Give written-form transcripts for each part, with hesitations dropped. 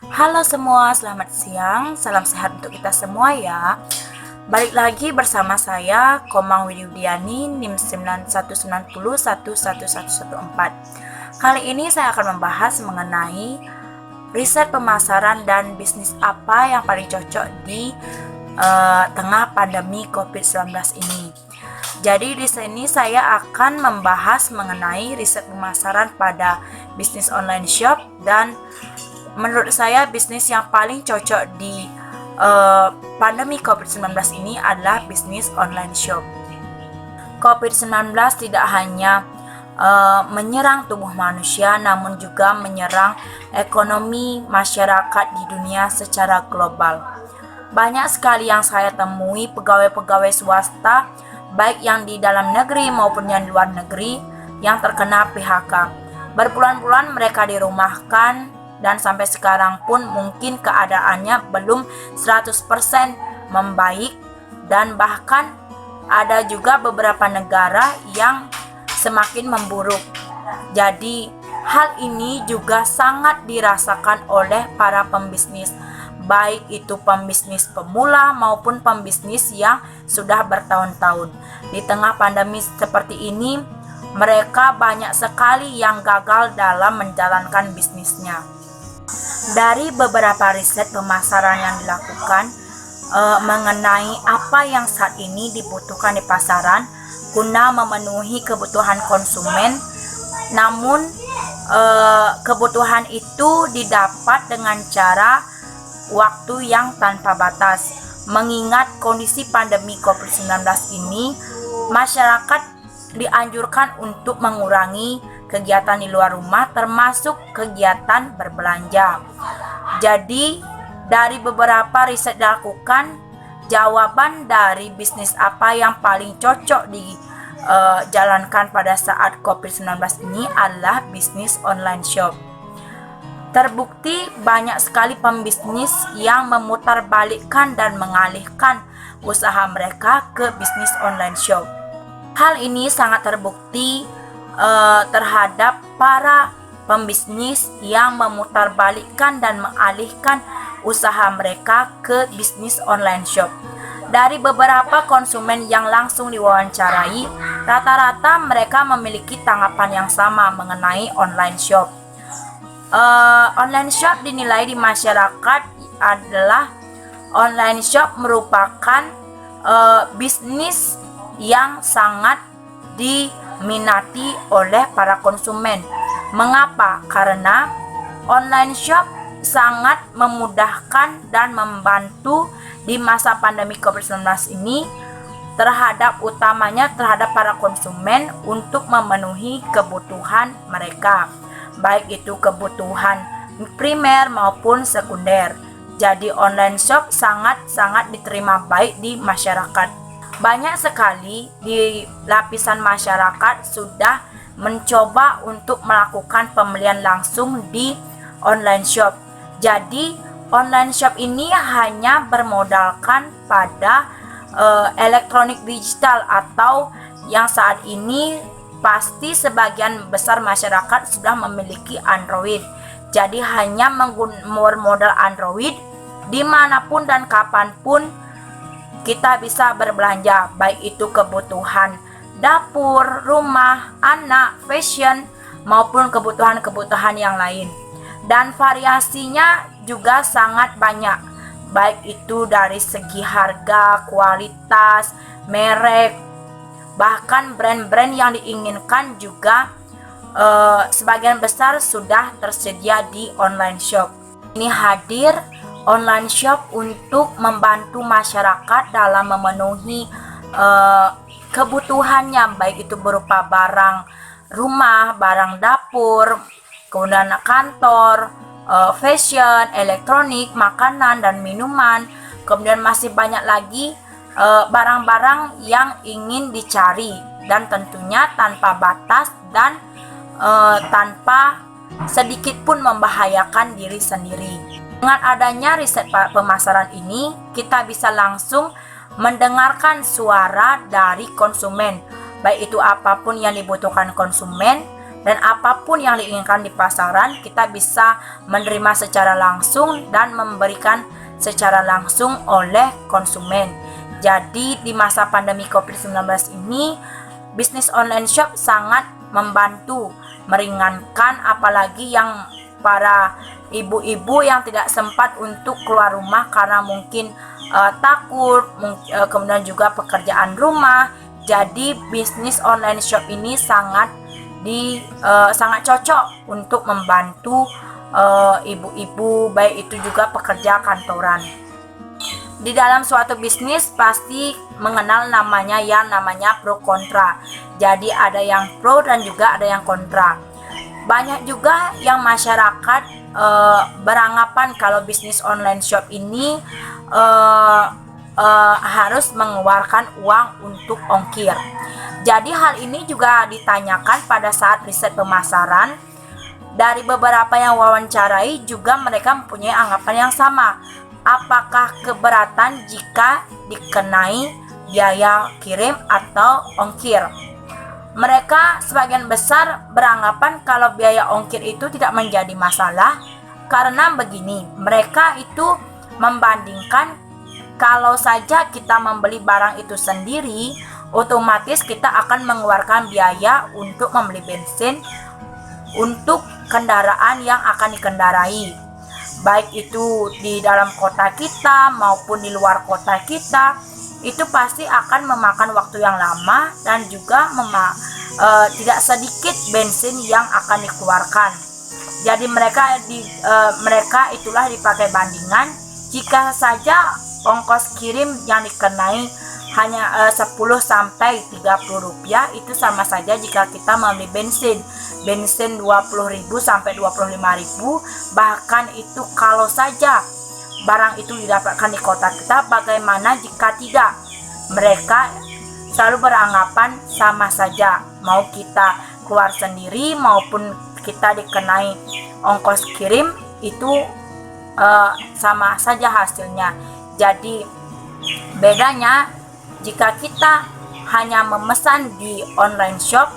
Halo semua, selamat siang. Salam sehat untuk kita semua ya. Balik lagi bersama saya Komang Widiani NIM 9190111114. Kali ini saya akan membahas mengenai riset pemasaran dan bisnis apa yang paling cocok di tengah pandemi COVID-19 ini. Jadi di sini saya akan membahas mengenai riset pemasaran pada bisnis online shop, dan menurut saya bisnis yang paling cocok di pandemi COVID-19 ini adalah bisnis online shop. COVID-19 tidak hanya menyerang tubuh manusia, namun juga menyerang ekonomi masyarakat di dunia secara global. Banyak sekali yang saya temui pegawai-pegawai swasta, baik yang di dalam negeri maupun yang di luar negeri, yang terkena PHK. Berbulan-bulan mereka dirumahkan, dan sampai sekarang pun mungkin keadaannya belum 100% membaik, dan bahkan ada juga beberapa negara yang semakin memburuk. Jadi hal ini juga sangat dirasakan oleh para pembisnis, baik itu pembisnis pemula maupun pembisnis yang sudah bertahun-tahun. Di tengah pandemi seperti ini, mereka banyak sekali yang gagal dalam menjalankan bisnisnya. Dari beberapa riset pemasaran yang dilakukan mengenai apa yang saat ini dibutuhkan di pasaran guna memenuhi kebutuhan konsumen, namun kebutuhan itu didapat dengan cara waktu yang tanpa batas. Mengingat kondisi pandemi COVID-19 ini, masyarakat dianjurkan untuk mengurangi kegiatan di luar rumah, termasuk kegiatan berbelanja. Jadi dari beberapa riset dilakukan, jawaban dari bisnis apa yang paling cocok dijalankan pada saat COVID-19 ini adalah bisnis online shop. Terbukti banyak sekali pembisnis yang memutarbalikkan dan mengalihkan usaha mereka ke bisnis online shop. Hal ini sangat terbukti terhadap para pembisnis yang memutarbalikkan dan mengalihkan usaha mereka ke bisnis online shop. Dari beberapa konsumen yang langsung diwawancarai, rata-rata mereka memiliki tanggapan yang sama mengenai online shop. Online shop dinilai di masyarakat adalah online shop merupakan bisnis yang sangat diminati oleh para konsumen. Mengapa? Karena online shop sangat memudahkan dan membantu di masa pandemi COVID-19 ini utamanya terhadap para konsumen untuk memenuhi kebutuhan mereka, baik itu kebutuhan primer maupun sekunder. Jadi online shop sangat-sangat diterima baik di masyarakat. Banyak sekali di lapisan masyarakat sudah mencoba untuk melakukan pembelian langsung di online shop. Jadi online shop ini hanya bermodalkan pada elektronik digital, atau yang saat ini pasti sebagian besar masyarakat sudah memiliki Android. Jadi hanya bermodal Android, dimanapun dan kapanpun kita bisa berbelanja, baik itu kebutuhan dapur, rumah, anak, fashion, maupun kebutuhan-kebutuhan yang lain. Dan variasinya juga sangat banyak, baik itu dari segi harga, kualitas, merek, bahkan brand-brand yang diinginkan juga sebagian besar sudah tersedia di online shop. Ini hadir online shop untuk membantu masyarakat dalam memenuhi kebutuhannya, baik itu berupa barang rumah, barang dapur, kemudian kantor, fashion, elektronik, makanan dan minuman. Kemudian masih banyak lagi barang-barang yang ingin dicari, dan tentunya tanpa batas dan tanpa sedikit pun membahayakan diri sendiri. Dengan adanya riset pemasaran ini, kita bisa langsung mendengarkan suara dari konsumen, baik itu apapun yang dibutuhkan konsumen, dan apapun yang diinginkan di pasaran kita bisa menerima secara langsung dan memberikan secara langsung oleh konsumen. Jadi di masa pandemi COVID-19 ini bisnis online shop sangat membantu, meringankan, apalagi yang para ibu-ibu yang tidak sempat untuk keluar rumah karena mungkin takut, kemudian juga pekerjaan rumah. Jadi bisnis online shop ini sangat cocok untuk membantu ibu-ibu, baik itu juga pekerja kantoran. Di dalam suatu bisnis pasti mengenal namanya pro kontra. Jadi ada yang pro dan juga ada yang kontra. Banyak juga yang masyarakat beranggapan kalau bisnis online shop ini harus mengeluarkan uang untuk ongkir. Jadi hal ini juga ditanyakan pada saat riset pemasaran. Dari beberapa yang wawancarai juga mereka mempunyai anggapan yang sama. Apakah keberatan jika dikenai biaya kirim atau ongkir? Mereka sebagian besar beranggapan kalau biaya ongkir itu tidak menjadi masalah karena begini, mereka itu membandingkan kalau saja kita membeli barang itu sendiri, otomatis kita akan mengeluarkan biaya untuk membeli bensin untuk kendaraan yang akan dikendarai, baik itu di dalam kota kita maupun di luar kota kita. Itu pasti akan memakan waktu yang lama dan juga tidak sedikit bensin yang akan dikeluarkan. Jadi mereka itulah dipakai bandingan. Jika saja ongkos kirim yang dikenai hanya 10 sampai 30 rupiah, itu sama saja jika kita membeli bensin 20.000 sampai 25.000. Bahkan itu kalau saja barang itu didapatkan di kota kita, bagaimana jika tidak? Mereka selalu beranggapan sama saja, mau kita keluar sendiri maupun kita dikenai ongkos kirim, itu sama saja hasilnya. Jadi bedanya jika kita hanya memesan di online shop,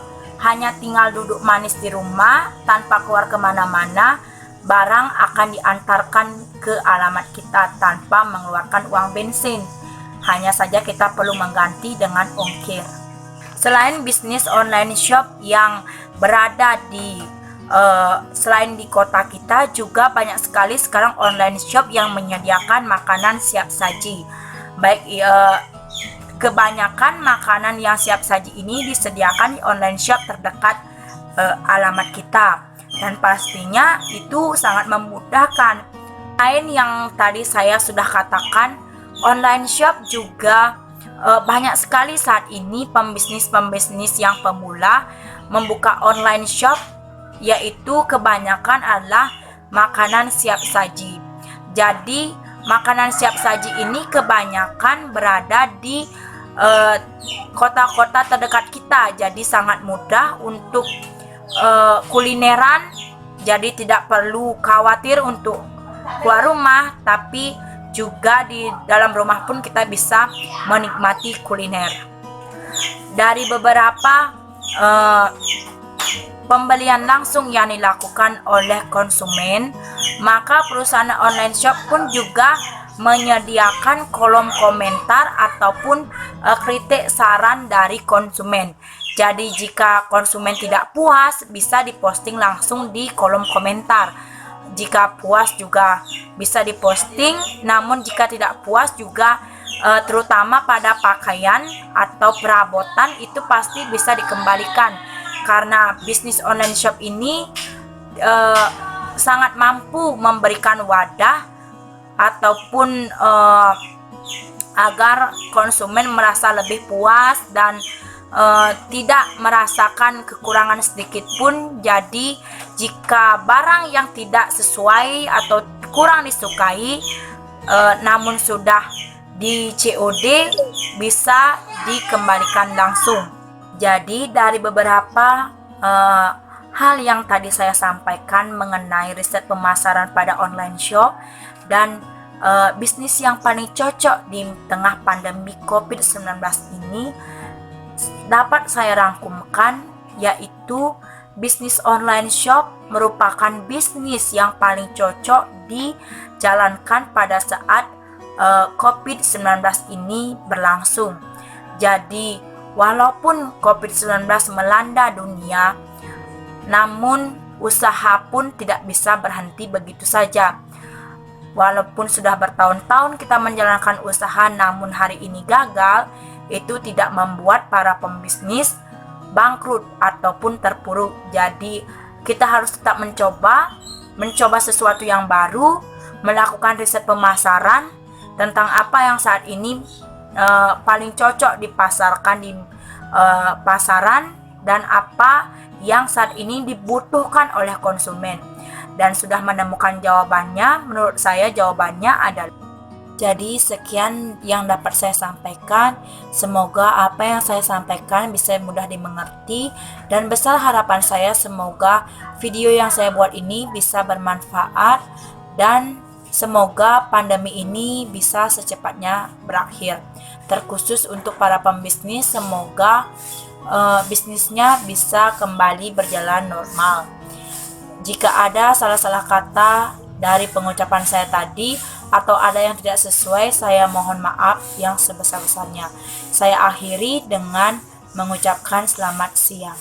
hanya tinggal duduk manis di rumah tanpa keluar kemana-mana, barang akan diantarkan ke alamat kita tanpa mengeluarkan uang bensin. Hanya saja kita perlu mengganti dengan ongkir. Selain bisnis online shop yang berada selain di kota kita, juga banyak sekali sekarang online shop yang menyediakan makanan siap saji. Baik kebanyakan makanan yang siap saji ini disediakan di online shop terdekat alamat kita. Dan pastinya itu sangat memudahkan. Lain yang tadi saya sudah katakan, online shop juga banyak sekali saat ini pembisnis yang pemula membuka online shop, yaitu kebanyakan adalah makanan siap saji. Jadi makanan siap saji ini kebanyakan berada di kota-kota terdekat kita, jadi sangat mudah untuk kulineran. Jadi tidak perlu khawatir untuk keluar rumah, tapi juga di dalam rumah pun kita bisa menikmati kuliner. Dari beberapa pembelian langsung yang dilakukan oleh konsumen, maka perusahaan online shop pun juga menyediakan kolom komentar ataupun kritik saran dari konsumen. Jadi jika konsumen tidak puas, bisa diposting langsung di kolom komentar. Jika puas juga bisa diposting, namun jika tidak puas juga terutama pada pakaian atau perabotan itu pasti bisa dikembalikan. Karena bisnis online shop ini sangat mampu memberikan wadah ataupun agar konsumen merasa lebih puas dan tidak merasakan kekurangan sedikit pun. Jadi jika barang yang tidak sesuai atau kurang disukai namun sudah di COD, bisa dikembalikan langsung. Jadi dari beberapa hal yang tadi saya sampaikan mengenai riset pemasaran pada online shop dan bisnis yang paling cocok di tengah pandemi COVID-19 ini, dapat saya rangkumkan yaitu bisnis online shop merupakan bisnis yang paling cocok dijalankan pada saat COVID-19 ini berlangsung. Jadi, walaupun COVID-19 melanda dunia, namun usaha pun tidak bisa berhenti begitu saja. Walaupun sudah bertahun-tahun kita menjalankan usaha namun hari ini gagal, itu tidak membuat para pembisnis bangkrut ataupun terpuruk. Jadi kita harus tetap mencoba sesuatu yang baru, melakukan riset pemasaran tentang apa yang saat ini paling cocok dipasarkan di pasaran dan apa yang saat ini dibutuhkan oleh konsumen. Dan sudah menemukan jawabannya, menurut saya jawabannya adalah. Jadi sekian yang dapat saya sampaikan. Semoga apa yang saya sampaikan bisa mudah dimengerti, dan besar harapan saya semoga video yang saya buat ini bisa bermanfaat dan semoga pandemi ini bisa secepatnya berakhir. Terkhusus untuk para pembisnis, semoga bisnisnya bisa kembali berjalan normal. Jika ada salah-salah kata dari pengucapan saya tadi atau ada yang tidak sesuai, saya mohon maaf yang sebesar-besarnya. Saya akhiri dengan mengucapkan selamat siang.